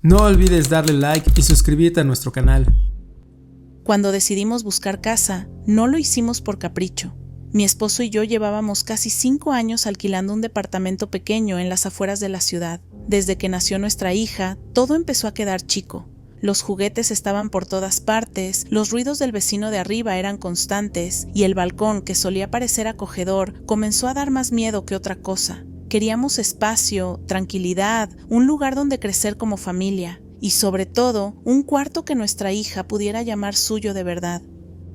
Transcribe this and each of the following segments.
No olvides darle like y suscribirte a nuestro canal. Cuando decidimos buscar casa, no lo hicimos por capricho. Mi esposo y yo llevábamos casi 5 años alquilando un departamento pequeño en las afueras de la ciudad. Desde que nació nuestra hija, todo empezó a quedar chico. Los juguetes estaban por todas partes, los ruidos del vecino de arriba eran constantes y el balcón, que solía parecer acogedor, comenzó a dar más miedo que otra cosa. Queríamos espacio, tranquilidad, un lugar donde crecer como familia y, sobre todo, un cuarto que nuestra hija pudiera llamar suyo de verdad.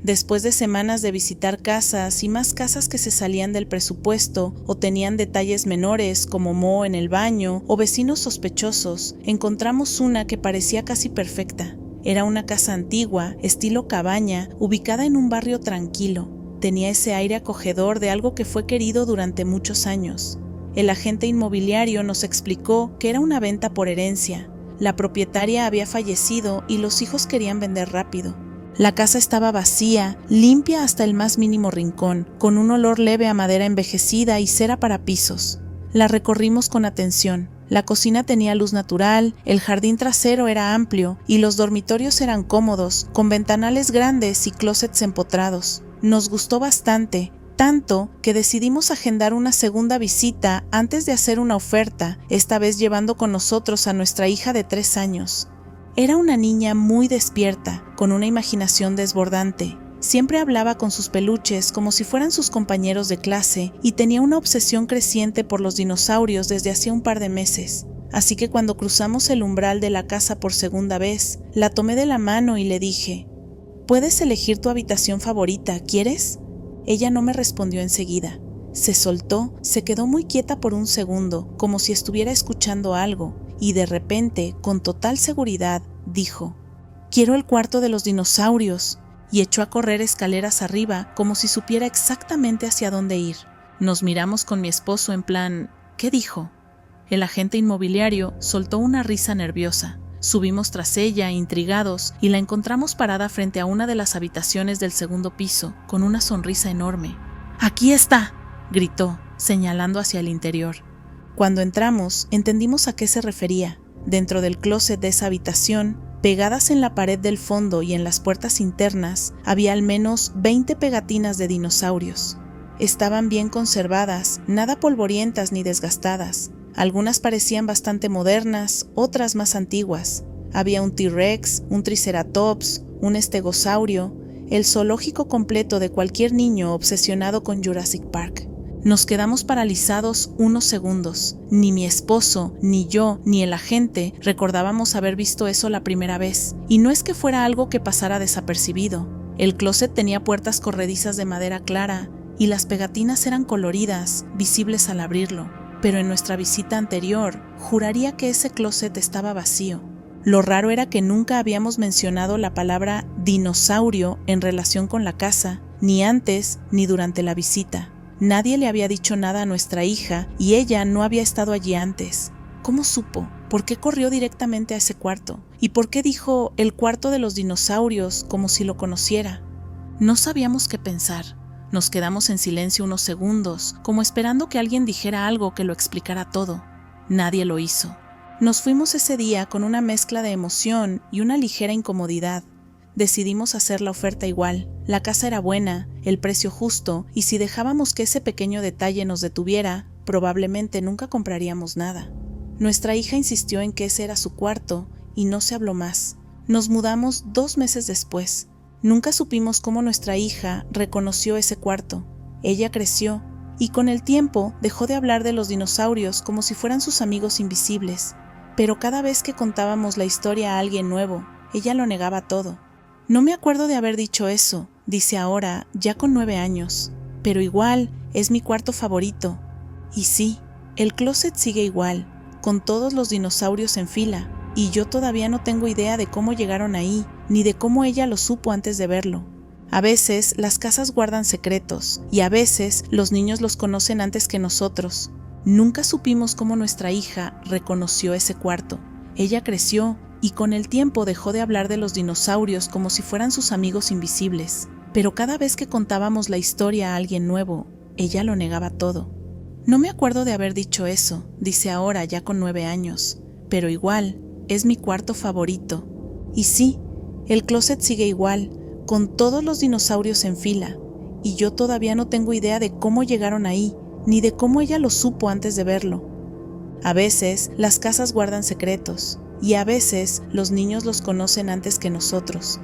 Después de semanas de visitar casas y más casas que se salían del presupuesto o tenían detalles menores como moho en el baño o vecinos sospechosos, encontramos una que parecía casi perfecta. Era una casa antigua, estilo cabaña, ubicada en un barrio tranquilo. Tenía ese aire acogedor de algo que fue querido durante muchos años. El agente inmobiliario nos explicó que era una venta por herencia. La propietaria había fallecido y los hijos querían vender rápido. La casa estaba vacía, limpia hasta el más mínimo rincón, con un olor leve a madera envejecida y cera para pisos. La recorrimos con atención. La cocina tenía luz natural, el jardín trasero era amplio y los dormitorios eran cómodos, con ventanales grandes y closets empotrados. Nos gustó bastante, tanto que decidimos agendar una segunda visita antes de hacer una oferta, esta vez llevando con nosotros a nuestra hija de 3 años. Era una niña muy despierta, con una imaginación desbordante. Siempre hablaba con sus peluches como si fueran sus compañeros de clase y tenía una obsesión creciente por los dinosaurios desde hacía un par de meses. Así que cuando cruzamos el umbral de la casa por segunda vez, la tomé de la mano y le dije: «Puedes elegir tu habitación favorita, ¿quieres?». Ella no me respondió enseguida. Se soltó, se quedó muy quieta por un segundo, como si estuviera escuchando algo, y de repente, con total seguridad, dijo: «Quiero el cuarto de los dinosaurios», y echó a correr escaleras arriba como si supiera exactamente hacia dónde ir. Nos miramos con mi esposo en plan, ¿qué dijo? El agente inmobiliario soltó una risa nerviosa. Subimos tras ella, intrigados, y la encontramos parada frente a una de las habitaciones del segundo piso, con una sonrisa enorme. «¡Aquí está!», gritó, señalando hacia el interior. Cuando entramos, entendimos a qué se refería. Dentro del closet de esa habitación, pegadas en la pared del fondo y en las puertas internas, había al menos 20 pegatinas de dinosaurios. Estaban bien conservadas, nada polvorientas ni desgastadas. Algunas parecían bastante modernas, otras más antiguas. Había un T-Rex, un Triceratops, un estegosaurio, el zoológico completo de cualquier niño obsesionado con Jurassic Park. Nos quedamos paralizados unos segundos. Ni mi esposo, ni yo, ni el agente recordábamos haber visto eso la primera vez. Y no es que fuera algo que pasara desapercibido. El closet tenía puertas corredizas de madera clara y las pegatinas eran coloridas, visibles al abrirlo. Pero en nuestra visita anterior, juraría que ese closet estaba vacío. Lo raro era que nunca habíamos mencionado la palabra dinosaurio en relación con la casa, ni antes ni durante la visita. Nadie le había dicho nada a nuestra hija y ella no había estado allí antes. ¿Cómo supo? ¿Por qué corrió directamente a ese cuarto? ¿Y por qué dijo el cuarto de los dinosaurios como si lo conociera? No sabíamos qué pensar. Nos quedamos en silencio unos segundos, como esperando que alguien dijera algo que lo explicara todo. Nadie lo hizo. Nos fuimos ese día con una mezcla de emoción y una ligera incomodidad. Decidimos hacer la oferta igual. La casa era buena, el precio justo, y si dejábamos que ese pequeño detalle nos detuviera, probablemente nunca compraríamos nada. Nuestra hija insistió en que ese era su cuarto y no se habló más. Nos mudamos 2 meses después. Nunca supimos cómo nuestra hija reconoció ese cuarto. Ella creció y con el tiempo dejó de hablar de los dinosaurios como si fueran sus amigos invisibles. Pero cada vez que contábamos la historia a alguien nuevo, ella lo negaba todo. «No me acuerdo de haber dicho eso», dice ahora, ya con 9 años. «Pero igual, es mi cuarto favorito». Y sí, el closet sigue igual, con todos los dinosaurios en fila, y yo todavía no tengo idea de cómo llegaron ahí, ni de cómo ella lo supo antes de verlo. A veces las casas guardan secretos, y a veces los niños los conocen antes que nosotros. Nunca supimos cómo nuestra hija reconoció ese cuarto. Ella creció, y con el tiempo dejó de hablar de los dinosaurios como si fueran sus amigos invisibles. Pero cada vez que contábamos la historia a alguien nuevo, ella lo negaba todo. «No me acuerdo de haber dicho eso», dice ahora ya con 9 años. «Pero igual, es mi cuarto favorito. Y sí, el closet sigue igual, con todos los dinosaurios en fila, y yo todavía no tengo idea de cómo llegaron ahí, ni de cómo ella lo supo antes de verlo. A veces las casas guardan secretos, y a veces los niños los conocen antes que nosotros.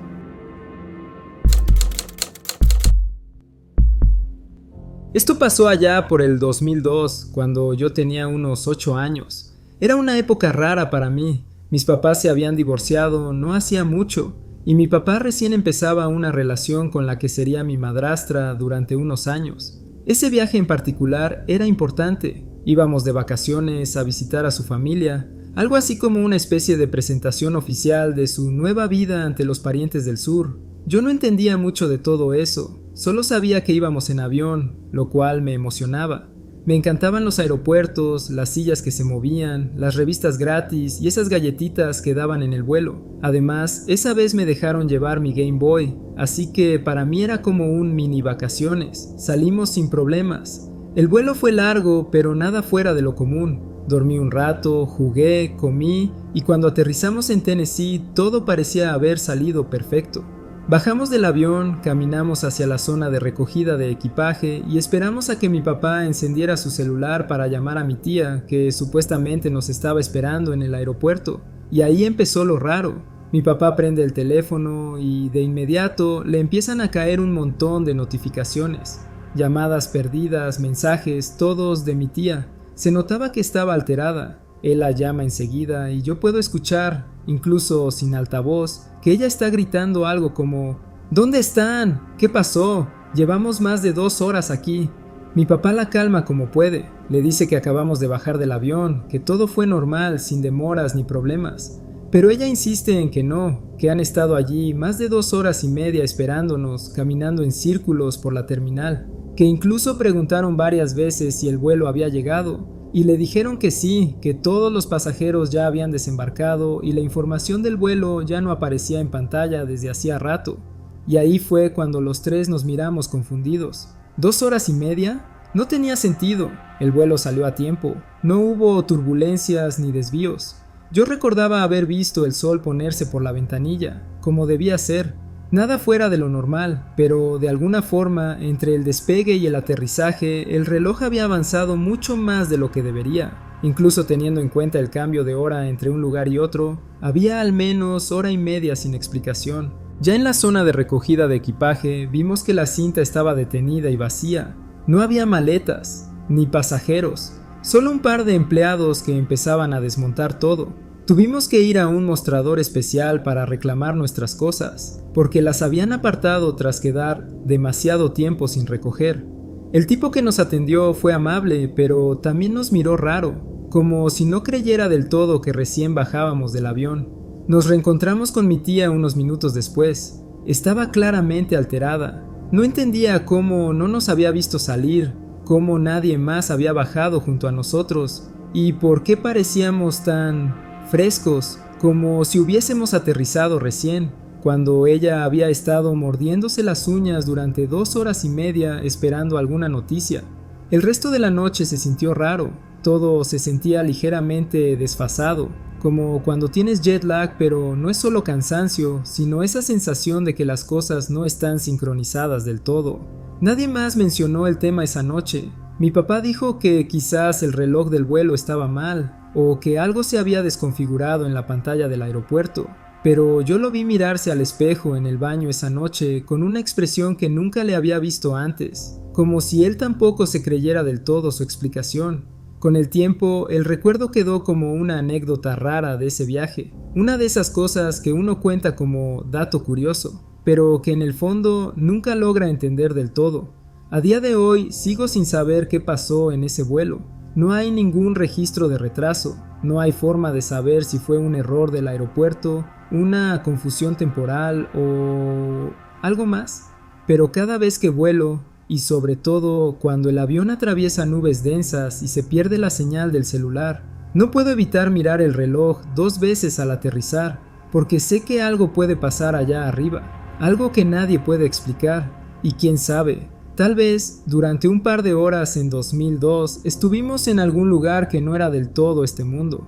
Esto pasó allá por el 2002, cuando yo tenía unos 8 años. Era una época rara para mí. Mis papás se habían divorciado no hacía mucho, y mi papá recién empezaba una relación con la que sería mi madrastra durante unos años. Ese viaje en particular era importante. Íbamos de vacaciones a visitar a su familia, algo así como una especie de presentación oficial de su nueva vida ante los parientes del sur. Yo no entendía mucho de todo eso. Solo sabía que íbamos en avión, lo cual me emocionaba. Me encantaban los aeropuertos, las sillas que se movían, las revistas gratis y esas galletitas que daban en el vuelo. Además, esa vez me dejaron llevar mi Game Boy, así que para mí era como un mini vacaciones. Salimos sin problemas. El vuelo fue largo, pero nada fuera de lo común. Dormí un rato, jugué, comí, y cuando aterrizamos en Tennessee, todo parecía haber salido perfecto. Bajamos del avión, caminamos hacia la zona de recogida de equipaje y esperamos a que mi papá encendiera su celular para llamar a mi tía, que supuestamente nos estaba esperando en el aeropuerto. Y ahí empezó lo raro. Mi papá prende el teléfono y de inmediato le empiezan a caer un montón de notificaciones. Llamadas perdidas, mensajes, todos de mi tía. Se notaba que estaba alterada. Él la llama enseguida y yo puedo escuchar, incluso sin altavoz, que ella está gritando algo como ¿Dónde están? ¿Qué pasó? Llevamos más de 2 horas aquí. Mi papá la calma como puede. Le dice que acabamos de bajar del avión, que todo fue normal, sin demoras ni problemas. Pero ella insiste en que no, que han estado allí más de 2 horas y media esperándonos, caminando en círculos por la terminal, que incluso preguntaron varias veces si el vuelo había llegado. Y le dijeron que sí, que todos los pasajeros ya habían desembarcado y la información del vuelo ya no aparecía en pantalla desde hacía rato. Y ahí fue cuando los tres nos miramos confundidos. 2 horas y media? No tenía sentido. El vuelo salió a tiempo. No hubo turbulencias ni desvíos. Yo recordaba haber visto el sol ponerse por la ventanilla, como debía ser. Nada fuera de lo normal, pero de alguna forma, entre el despegue y el aterrizaje, el reloj había avanzado mucho más de lo que debería. Incluso teniendo en cuenta el cambio de hora entre un lugar y otro, había al menos 1 hora y media sin explicación. Ya en la zona de recogida de equipaje, vimos que la cinta estaba detenida y vacía. No había maletas, ni pasajeros, solo un par de empleados que empezaban a desmontar todo. Tuvimos que ir a un mostrador especial para reclamar nuestras cosas, porque las habían apartado tras quedar demasiado tiempo sin recoger. El tipo que nos atendió fue amable, pero también nos miró raro, como si no creyera del todo que recién bajábamos del avión. Nos reencontramos con mi tía unos minutos después. Estaba claramente alterada. No entendía cómo no nos había visto salir, cómo nadie más había bajado junto a nosotros, y por qué parecíamos tan frescos, como si hubiésemos aterrizado recién, cuando ella había estado mordiéndose las uñas durante 2 horas y media esperando alguna noticia. El resto de la noche se sintió raro, todo se sentía ligeramente desfasado, como cuando tienes jet lag, pero no es solo cansancio, sino esa sensación de que las cosas no están sincronizadas del todo. Nadie más mencionó el tema esa noche. Mi papá dijo que quizás el reloj del vuelo estaba mal, o que algo se había desconfigurado en la pantalla del aeropuerto, pero yo lo vi mirarse al espejo en el baño esa noche con una expresión que nunca le había visto antes, como si él tampoco se creyera del todo su explicación. Con el tiempo, el recuerdo quedó como una anécdota rara de ese viaje, una de esas cosas que uno cuenta como dato curioso, pero que en el fondo nunca logra entender del todo. A día de hoy sigo sin saber qué pasó en ese vuelo. No hay ningún registro de retraso, no hay forma de saber si fue un error del aeropuerto, una confusión temporal o algo más. Pero cada vez que vuelo, y sobre todo cuando el avión atraviesa nubes densas y se pierde la señal del celular, no puedo evitar mirar el reloj 2 veces al aterrizar, porque sé que algo puede pasar allá arriba, algo que nadie puede explicar, y quién sabe. Tal vez, durante un par de horas en 2002, estuvimos en algún lugar que no era del todo este mundo.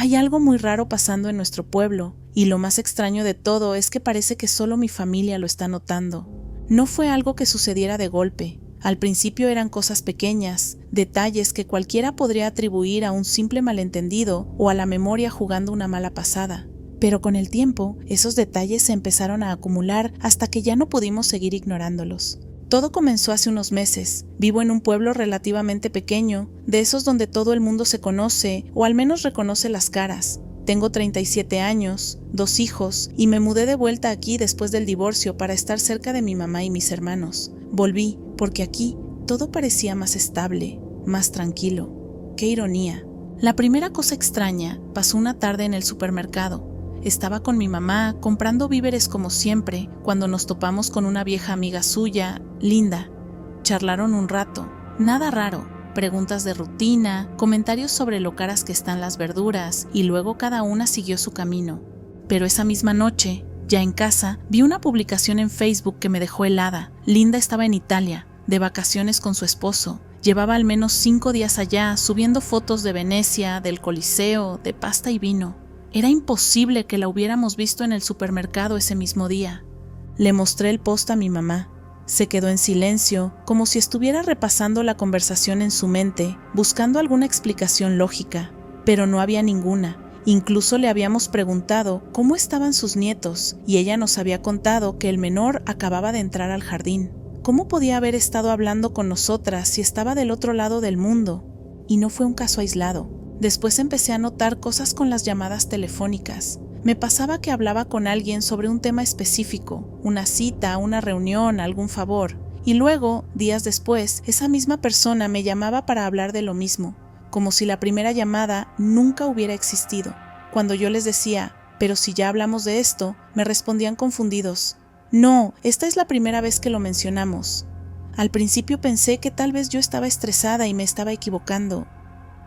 Hay algo muy raro pasando en nuestro pueblo, y lo más extraño de todo es que parece que solo mi familia lo está notando. No fue algo que sucediera de golpe. Al principio eran cosas pequeñas, detalles que cualquiera podría atribuir a un simple malentendido o a la memoria jugando una mala pasada. Pero con el tiempo, esos detalles se empezaron a acumular hasta que ya no pudimos seguir ignorándolos. Todo comenzó hace unos meses. Vivo en un pueblo relativamente pequeño, de esos donde todo el mundo se conoce o al menos reconoce las caras. Tengo 37 años, 2 hijos y me mudé de vuelta aquí después del divorcio para estar cerca de mi mamá y mis hermanos. Volví porque aquí todo parecía más estable, más tranquilo. ¡Qué ironía! La primera cosa extraña pasó una tarde en el supermercado. Estaba con mi mamá comprando víveres como siempre cuando nos topamos con una vieja amiga suya, Linda. Charlaron un rato, nada raro, preguntas de rutina, comentarios sobre lo caras que están las verduras y luego cada una siguió su camino. Pero esa misma noche, ya en casa, vi una publicación en Facebook que me dejó helada. Linda estaba en Italia, de vacaciones con su esposo. Llevaba al menos 5 días allá subiendo fotos de Venecia, del Coliseo, de pasta y vino. Era imposible que la hubiéramos visto en el supermercado ese mismo día. Le mostré el post a mi mamá. Se quedó en silencio, como si estuviera repasando la conversación en su mente, buscando alguna explicación lógica, pero no había ninguna. Incluso le habíamos preguntado cómo estaban sus nietos, y ella nos había contado que el menor acababa de entrar al jardín. ¿Cómo podía haber estado hablando con nosotras si estaba del otro lado del mundo? Y no fue un caso aislado. Después empecé a notar cosas con las llamadas telefónicas. Me pasaba que hablaba con alguien sobre un tema específico, una cita, una reunión, algún favor. Y luego, días después, esa misma persona me llamaba para hablar de lo mismo, como si la primera llamada nunca hubiera existido. Cuando yo les decía, pero si ya hablamos de esto, me respondían confundidos. No, esta es la primera vez que lo mencionamos. Al principio pensé que tal vez yo estaba estresada y me estaba equivocando,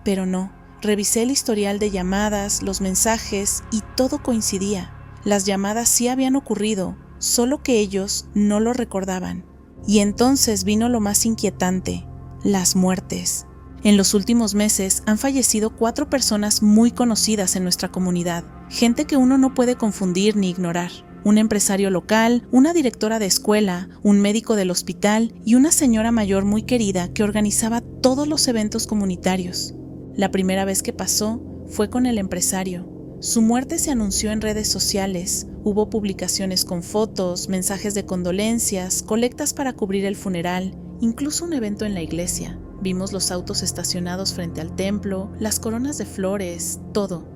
pero no. Revisé el historial de llamadas, los mensajes y todo coincidía. Las llamadas sí habían ocurrido, solo que ellos no lo recordaban. Y entonces vino lo más inquietante, las muertes. En los últimos meses han fallecido 4 personas muy conocidas en nuestra comunidad, gente que uno no puede confundir ni ignorar. Un empresario local, una directora de escuela, un médico del hospital y una señora mayor muy querida que organizaba todos los eventos comunitarios. La primera vez que pasó fue con el empresario. Su muerte se anunció en redes sociales, hubo publicaciones con fotos, mensajes de condolencias, colectas para cubrir el funeral, incluso un evento en la iglesia. Vimos los autos estacionados frente al templo, las coronas de flores, todo.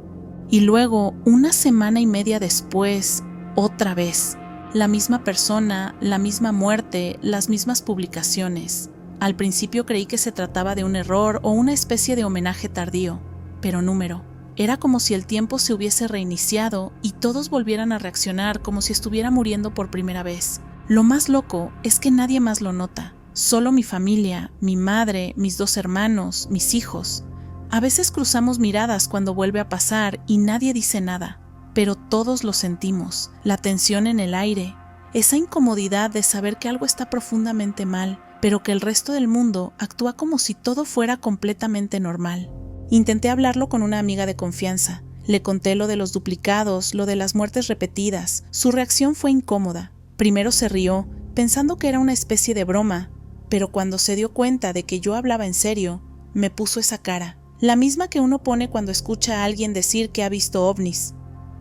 Y luego, 1 semana y media después, otra vez, la misma persona, la misma muerte, las mismas publicaciones. Al principio creí que se trataba de un error o una especie de homenaje tardío, pero número. Era como si el tiempo se hubiese reiniciado y todos volvieran a reaccionar como si estuviera muriendo por primera vez. Lo más loco es que nadie más lo nota. Solo mi familia, mi madre, mis 2 hermanos, mis hijos. A veces cruzamos miradas cuando vuelve a pasar y nadie dice nada, pero todos lo sentimos. La tensión en el aire, esa incomodidad de saber que algo está profundamente mal, pero que el resto del mundo actúa como si todo fuera completamente normal. Intenté hablarlo con una amiga de confianza. Le conté lo de los duplicados, lo de las muertes repetidas. Su reacción fue incómoda. Primero se rió, pensando que era una especie de broma, pero cuando se dio cuenta de que yo hablaba en serio, me puso esa cara, la misma que uno pone cuando escucha a alguien decir que ha visto ovnis.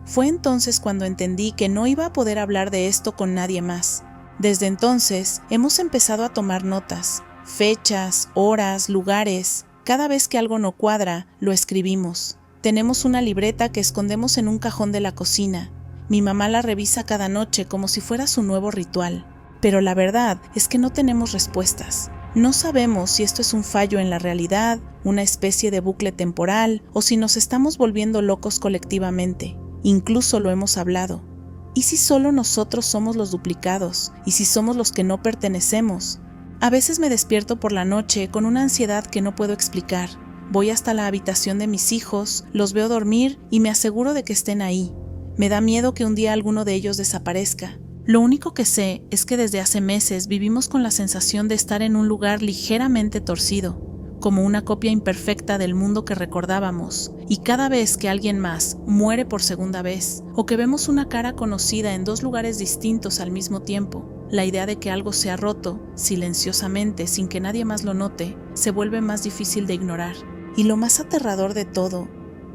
Fue entonces cuando entendí que no iba a poder hablar de esto con nadie más. Desde entonces, hemos empezado a tomar notas, fechas, horas, lugares. Cada vez que algo no cuadra, lo escribimos. Tenemos una libreta que escondemos en un cajón de la cocina. Mi mamá la revisa cada noche como si fuera su nuevo ritual. Pero la verdad es que no tenemos respuestas. No sabemos si esto es un fallo en la realidad, una especie de bucle temporal, o si nos estamos volviendo locos colectivamente. Incluso lo hemos hablado. ¿Y si solo nosotros somos los duplicados? ¿Y si somos los que no pertenecemos? A veces me despierto por la noche con una ansiedad que no puedo explicar. Voy hasta la habitación de mis hijos, los veo dormir y me aseguro de que estén ahí. Me da miedo que un día alguno de ellos desaparezca. Lo único que sé es que desde hace meses vivimos con la sensación de estar en un lugar ligeramente torcido. como una copia imperfecta del mundo que recordábamos, y cada vez que alguien más muere por segunda vez, o que vemos una cara conocida en dos lugares distintos al mismo tiempo, la idea de que algo se ha roto, silenciosamente, sin que nadie más lo note, se vuelve más difícil de ignorar. Y lo más aterrador de todo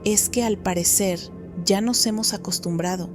es que al parecer ya nos hemos acostumbrado.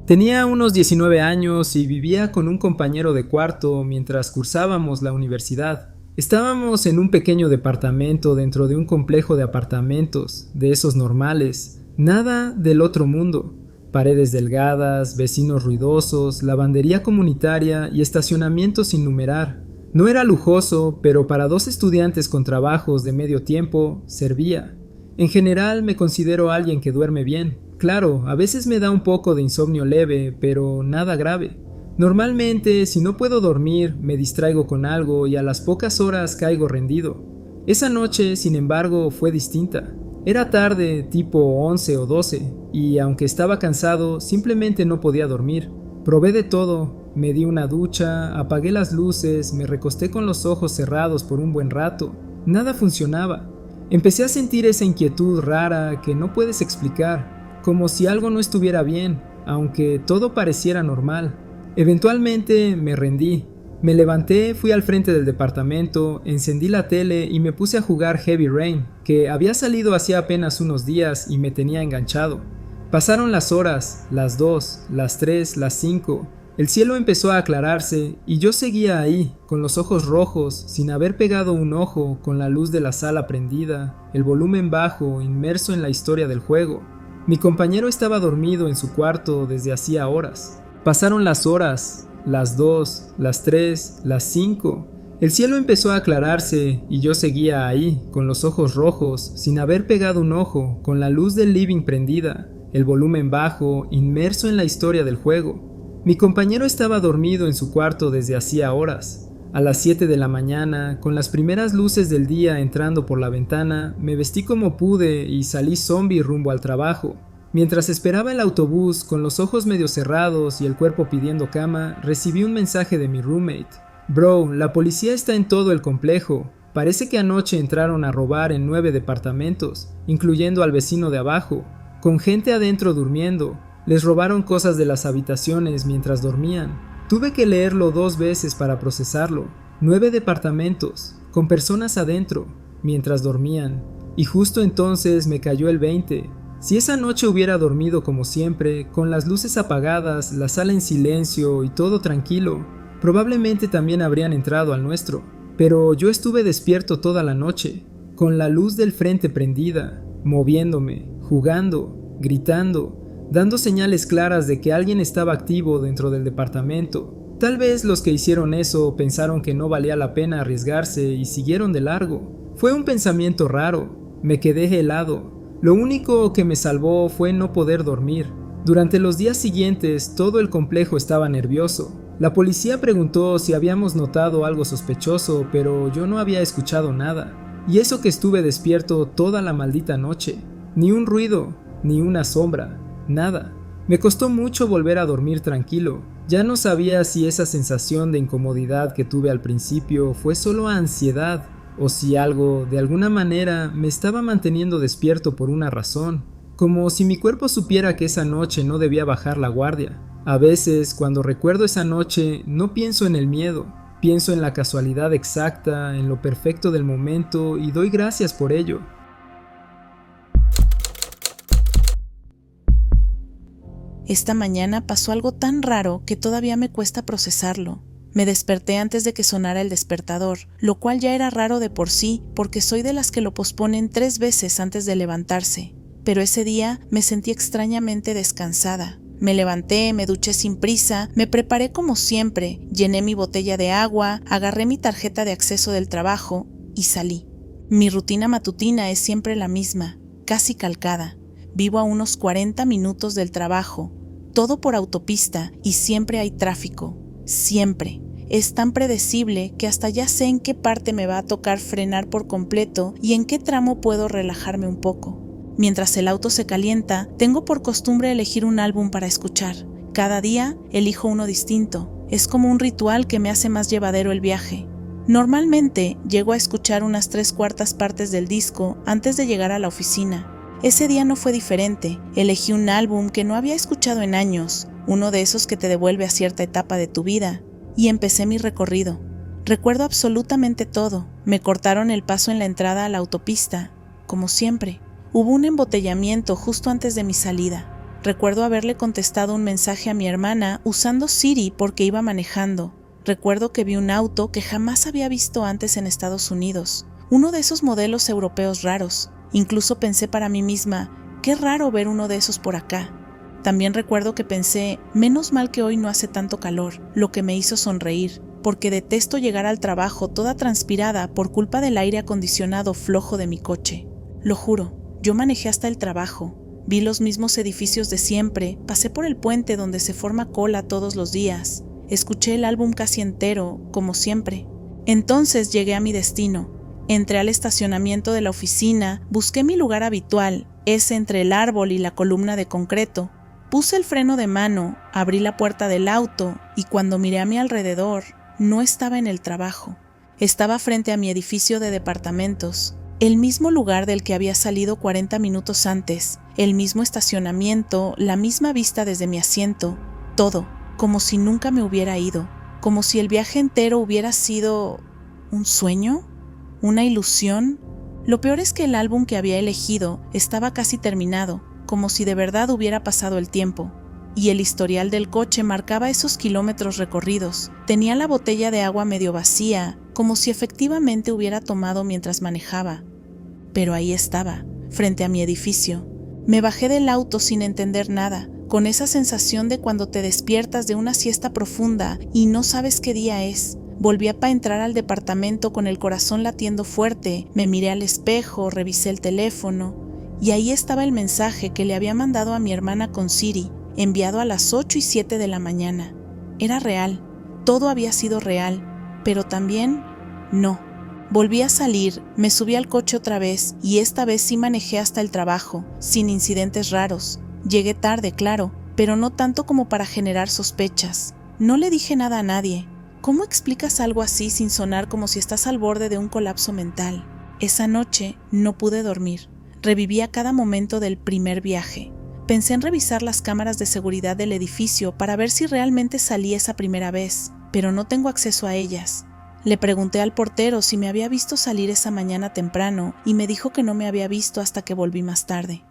Tenía unos 19 años y vivía con un compañero de cuarto mientras cursábamos la universidad. Estábamos en un pequeño departamento dentro de un complejo de apartamentos, de esos normales, nada del otro mundo. Paredes delgadas, vecinos ruidosos, lavandería comunitaria y estacionamiento sin numerar. No era lujoso, pero para dos estudiantes con trabajos de medio tiempo, servía. En general me considero alguien que duerme bien. Claro, a veces me da un poco de insomnio leve, pero nada grave. Normalmente, si no puedo dormir, me distraigo con algo y a las pocas horas caigo rendido. Esa noche, sin embargo, fue distinta. Era tarde, tipo 11 o 12, y aunque estaba cansado, simplemente no podía dormir. Probé de todo, me di una ducha, apagué las luces, me recosté con los ojos cerrados por un buen rato. Nada funcionaba. Empecé a sentir esa inquietud rara que no puedes explicar. Como si algo no estuviera bien, aunque todo pareciera normal. Eventualmente me rendí. Me levanté, fui al frente del departamento, encendí la tele y me puse a jugar Heavy Rain, que había salido hacía apenas unos días y me tenía enganchado. Pasaron las horas, las 2, las 3, las 5. El cielo empezó a aclararse y yo seguía ahí, con los ojos rojos, sin haber pegado un ojo, con la luz de la sala prendida, el volumen bajo, inmerso en la historia del juego. Mi compañero estaba dormido en su cuarto desde hacía horas. Pasaron las horas, las 2, las 3, las 5. El cielo empezó a aclararse y yo seguía ahí, con los ojos rojos, sin haber pegado un ojo, con la luz del living prendida, el volumen bajo, inmerso en la historia del juego. Mi compañero estaba dormido en su cuarto desde hacía horas. A las 7 de la mañana, con las primeras luces del día entrando por la ventana, me vestí como pude y salí zombie rumbo al trabajo. Mientras esperaba el autobús, con los ojos medio cerrados y el cuerpo pidiendo cama, recibí un mensaje de mi roommate. Bro, la policía está en todo el complejo. Parece que anoche entraron a robar en 9 departamentos, incluyendo al vecino de abajo, con gente adentro durmiendo. Les robaron cosas de las habitaciones mientras dormían. Tuve que leerlo 2 veces para procesarlo. 9 departamentos, con personas adentro, mientras dormían. Y justo entonces me cayó el 20. Si esa noche hubiera dormido como siempre, con las luces apagadas, la sala en silencio y todo tranquilo, probablemente también habrían entrado al nuestro. Pero yo estuve despierto toda la noche, con la luz del frente prendida, moviéndome, jugando, gritando, dando señales claras de que alguien estaba activo dentro del departamento. Tal vez los que hicieron eso pensaron que no valía la pena arriesgarse y siguieron de largo. Fue un pensamiento raro. Me quedé helado. Lo único que me salvó fue no poder dormir. Durante los días siguientes, todo el complejo estaba nervioso. La policía preguntó si habíamos notado algo sospechoso, pero yo no había escuchado nada. Y eso que estuve despierto toda la maldita noche. Ni un ruido, ni una sombra. Nada. Me costó mucho volver a dormir tranquilo. Ya no sabía si esa sensación de incomodidad que tuve al principio fue solo ansiedad o si algo, de alguna manera, me estaba manteniendo despierto por una razón. Como si mi cuerpo supiera que esa noche no debía bajar la guardia. A veces, cuando recuerdo esa noche, no pienso en el miedo. Pienso en la casualidad exacta, en lo perfecto del momento y doy gracias por ello. Esta mañana pasó algo tan raro que todavía me cuesta procesarlo. Me desperté antes de que sonara el despertador, lo cual ya era raro de por sí, porque soy de las que lo posponen 3 veces antes de levantarse. Pero ese día me sentí extrañamente descansada. Me levanté, me duché sin prisa, me preparé como siempre, llené mi botella de agua, agarré mi tarjeta de acceso del trabajo y salí. Mi rutina matutina es siempre la misma, casi calcada. Vivo a unos 40 minutos del trabajo, todo por autopista y siempre hay tráfico, siempre. Es tan predecible que hasta ya sé en qué parte me va a tocar frenar por completo y en qué tramo puedo relajarme un poco. Mientras el auto se calienta, tengo por costumbre elegir un álbum para escuchar. Cada día elijo uno distinto. Es como un ritual que me hace más llevadero el viaje. Normalmente llego a escuchar unas 3/4 partes del disco antes de llegar a la oficina. Ese día no fue diferente. Elegí un álbum que no había escuchado en años, uno de esos que te devuelve a cierta etapa de tu vida, y empecé mi recorrido. Recuerdo absolutamente todo. Me cortaron el paso en la entrada a la autopista, como siempre. Hubo un embotellamiento justo antes de mi salida. Recuerdo haberle contestado un mensaje a mi hermana usando Siri porque iba manejando. Recuerdo que vi un auto que jamás había visto antes en Estados Unidos, uno de esos modelos europeos raros. Incluso pensé para mí misma, qué raro ver uno de esos por acá. También recuerdo que pensé, menos mal que hoy no hace tanto calor, lo que me hizo sonreír, porque detesto llegar al trabajo toda transpirada por culpa del aire acondicionado flojo de mi coche. Lo juro, yo manejé hasta el trabajo. Vi los mismos edificios de siempre, pasé por el puente donde se forma cola todos los días, escuché el álbum casi entero, como siempre. Entonces llegué a mi destino. Entré al estacionamiento de la oficina, busqué mi lugar habitual, ese entre el árbol y la columna de concreto. Puse el freno de mano, abrí la puerta del auto y cuando miré a mi alrededor, no estaba en el trabajo. Estaba frente a mi edificio de departamentos. El mismo lugar del que había salido 40 minutos antes, el mismo estacionamiento, la misma vista desde mi asiento, todo, como si nunca me hubiera ido, como si el viaje entero hubiera sido ¿un sueño? ¿Una ilusión? Lo peor es que el álbum que había elegido estaba casi terminado, como si de verdad hubiera pasado el tiempo, y el historial del coche marcaba esos kilómetros recorridos. Tenía la botella de agua medio vacía, como si efectivamente hubiera tomado mientras manejaba. Pero ahí estaba, frente a mi edificio. Me bajé del auto sin entender nada, con esa sensación de cuando te despiertas de una siesta profunda y no sabes qué día es. Volví a entrar al departamento con el corazón latiendo fuerte, me miré al espejo, revisé el teléfono, y ahí estaba el mensaje que le había mandado a mi hermana con Siri, enviado a las 8:07 de la mañana. Era real, todo había sido real, pero también no. Volví a salir, me subí al coche otra vez y esta vez sí manejé hasta el trabajo, sin incidentes raros. Llegué tarde, claro, pero no tanto como para generar sospechas. No le dije nada a nadie. ¿Cómo explicas algo así sin sonar como si estás al borde de un colapso mental? Esa noche no pude dormir. Revivía cada momento del primer viaje. Pensé en revisar las cámaras de seguridad del edificio para ver si realmente salí esa primera vez, pero no tengo acceso a ellas. Le pregunté al portero si me había visto salir esa mañana temprano y me dijo que no me había visto hasta que volví más tarde.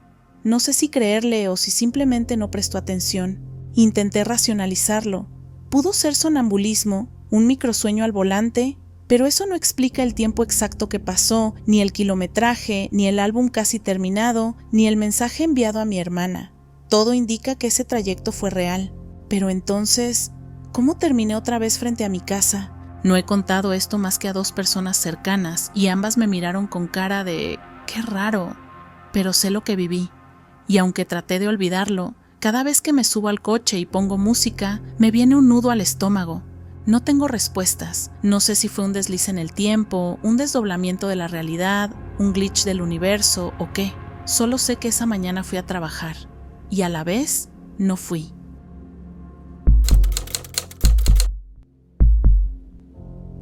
No sé si creerle o si simplemente no prestó atención. Intenté racionalizarlo. Pudo ser sonambulismo, un microsueño al volante, pero eso no explica el tiempo exacto que pasó, ni el kilometraje, ni el álbum casi terminado, ni el mensaje enviado a mi hermana. Todo indica que ese trayecto fue real. Pero entonces, ¿cómo terminé otra vez frente a mi casa? No he contado esto más que a 2 personas cercanas y ambas me miraron con cara de «qué raro», pero sé lo que viví. Y aunque traté de olvidarlo, cada vez que me subo al coche y pongo música, me viene un nudo al estómago. No tengo respuestas. No sé si fue un desliz en el tiempo, un desdoblamiento de la realidad, un glitch del universo o qué. Solo sé que esa mañana fui a trabajar y a la vez no fui.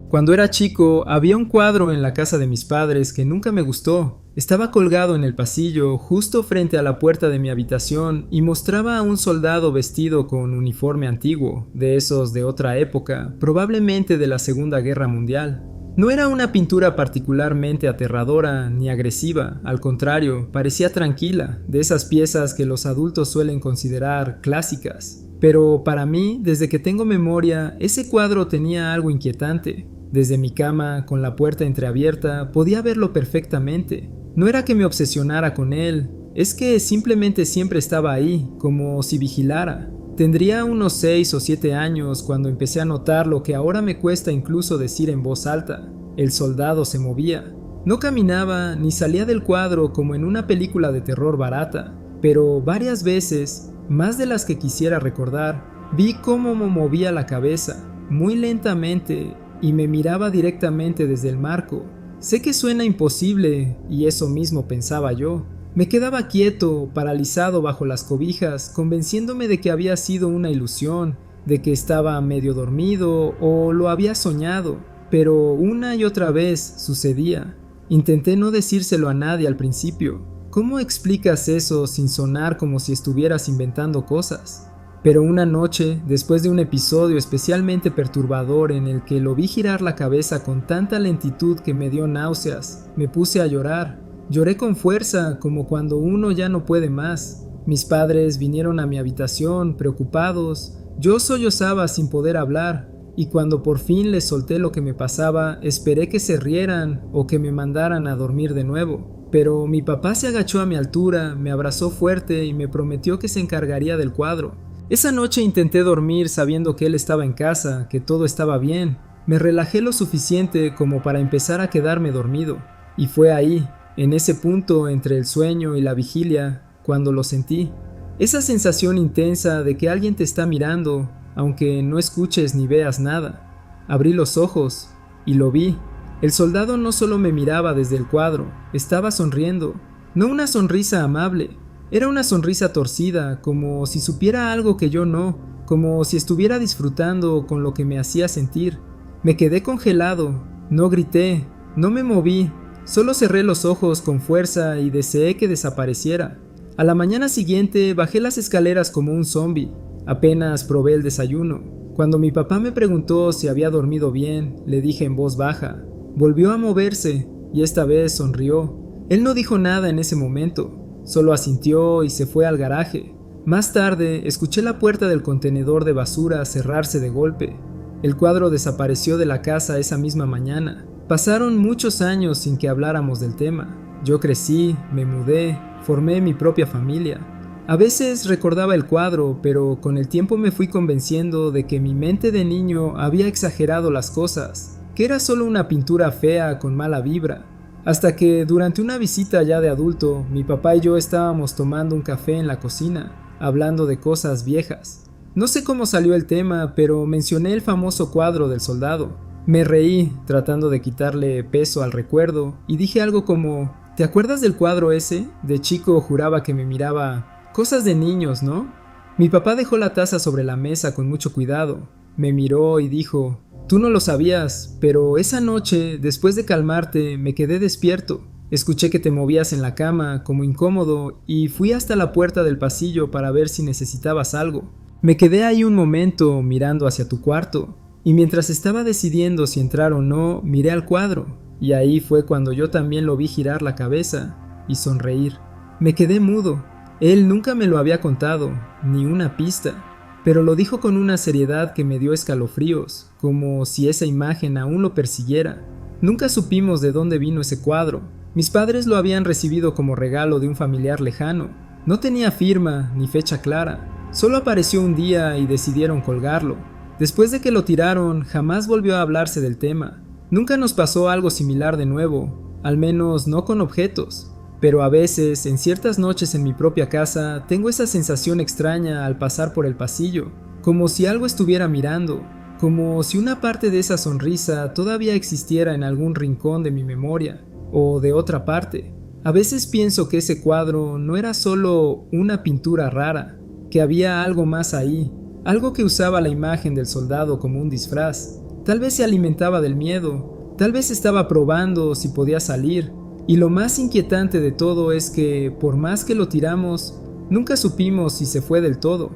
Cuando era chico, había un cuadro en la casa de mis padres que nunca me gustó. Estaba colgado en el pasillo, justo frente a la puerta de mi habitación, y mostraba a un soldado vestido con uniforme antiguo, de esos de otra época, probablemente de la Segunda Guerra Mundial. No era una pintura particularmente aterradora ni agresiva, al contrario, parecía tranquila, de esas piezas que los adultos suelen considerar clásicas. Pero para mí, desde que tengo memoria, ese cuadro tenía algo inquietante. Desde mi cama, con la puerta entreabierta, podía verlo perfectamente. No era que me obsesionara con él, es que simplemente siempre estaba ahí, como si vigilara. Tendría unos 6 o 7 años cuando empecé a notar lo que ahora me cuesta incluso decir en voz alta. El soldado se movía. No caminaba ni salía del cuadro como en una película de terror barata, pero varias veces, más de las que quisiera recordar, vi cómo me movía la cabeza, muy lentamente, y me miraba directamente desde el marco. Sé que suena imposible, y eso mismo pensaba yo. Me quedaba quieto, paralizado bajo las cobijas, convenciéndome de que había sido una ilusión, de que estaba medio dormido o lo había soñado, pero una y otra vez sucedía. Intenté no decírselo a nadie al principio. ¿Cómo explicas eso sin sonar como si estuvieras inventando cosas? Pero una noche, después de un episodio especialmente perturbador en el que lo vi girar la cabeza con tanta lentitud que me dio náuseas, me puse a llorar. Lloré con fuerza, como cuando uno ya no puede más. Mis padres vinieron a mi habitación, preocupados. Yo sollozaba sin poder hablar, y cuando por fin les solté lo que me pasaba, esperé que se rieran o que me mandaran a dormir de nuevo. Pero mi papá se agachó a mi altura, me abrazó fuerte y me prometió que se encargaría del cuadro. Esa noche intenté dormir sabiendo que él estaba en casa, que todo estaba bien. Me relajé lo suficiente como para empezar a quedarme dormido. Y fue ahí, en ese punto entre el sueño y la vigilia, cuando lo sentí. Esa sensación intensa de que alguien te está mirando, aunque no escuches ni veas nada. Abrí los ojos y lo vi. El soldado no solo me miraba desde el cuadro, estaba sonriendo. No una sonrisa amable. Era una sonrisa torcida, como si supiera algo que yo no, como si estuviera disfrutando con lo que me hacía sentir. Me quedé congelado, no grité, no me moví, solo cerré los ojos con fuerza y deseé que desapareciera. A la mañana siguiente bajé las escaleras como un zombi, apenas probé el desayuno. Cuando mi papá me preguntó si había dormido bien, le dije en voz baja. Volvió a moverse y esta vez sonrió. Él no dijo nada en ese momento. Solo asintió y se fue al garaje. Más tarde, escuché la puerta del contenedor de basura cerrarse de golpe. El cuadro desapareció de la casa esa misma mañana. Pasaron muchos años sin que habláramos del tema. Yo crecí, me mudé, formé mi propia familia. A veces recordaba el cuadro, pero con el tiempo me fui convenciendo de que mi mente de niño había exagerado las cosas, que era solo una pintura fea con mala vibra. Hasta que durante una visita ya de adulto, mi papá y yo estábamos tomando un café en la cocina, hablando de cosas viejas. No sé cómo salió el tema, pero mencioné el famoso cuadro del soldado. Me reí, tratando de quitarle peso al recuerdo, y dije algo como: ¿te acuerdas del cuadro ese? De chico juraba que me miraba. Cosas de niños, ¿no? Mi papá dejó la taza sobre la mesa con mucho cuidado. Me miró y dijo: tú no lo sabías, pero esa noche, después de calmarte, me quedé despierto. Escuché que te movías en la cama, como incómodo, y fui hasta la puerta del pasillo para ver si necesitabas algo. Me quedé ahí un momento mirando hacia tu cuarto, y mientras estaba decidiendo si entrar o no, miré al cuadro, y ahí fue cuando yo también lo vi girar la cabeza y sonreír. Me quedé mudo. Él nunca me lo había contado, ni una pista. Pero lo dijo con una seriedad que me dio escalofríos, como si esa imagen aún lo persiguiera. Nunca supimos de dónde vino ese cuadro. Mis padres lo habían recibido como regalo de un familiar lejano. No tenía firma ni fecha clara. Solo apareció un día y decidieron colgarlo. Después de que lo tiraron, jamás volvió a hablarse del tema. Nunca nos pasó algo similar de nuevo, al menos no con objetos. Pero a veces, en ciertas noches en mi propia casa, tengo esa sensación extraña al pasar por el pasillo, como si algo estuviera mirando, como si una parte de esa sonrisa todavía existiera en algún rincón de mi memoria, o de otra parte. A veces pienso que ese cuadro no era solo una pintura rara, que había algo más ahí, algo que usaba la imagen del soldado como un disfraz. Tal vez se alimentaba del miedo, tal vez estaba probando si podía salir. Y lo más inquietante de todo es que, por más que lo tiramos, nunca supimos si se fue del todo.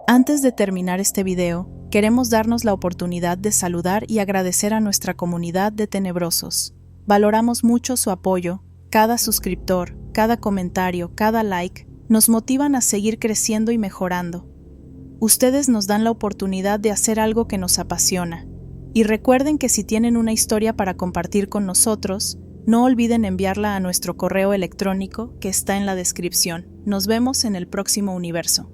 Antes de terminar este video, queremos darnos la oportunidad de saludar y agradecer a nuestra comunidad de tenebrosos. Valoramos mucho su apoyo. Cada suscriptor, cada comentario, cada like nos motivan a seguir creciendo y mejorando. Ustedes nos dan la oportunidad de hacer algo que nos apasiona. Y recuerden que si tienen una historia para compartir con nosotros, no olviden enviarla a nuestro correo electrónico que está en la descripción. Nos vemos en el próximo universo.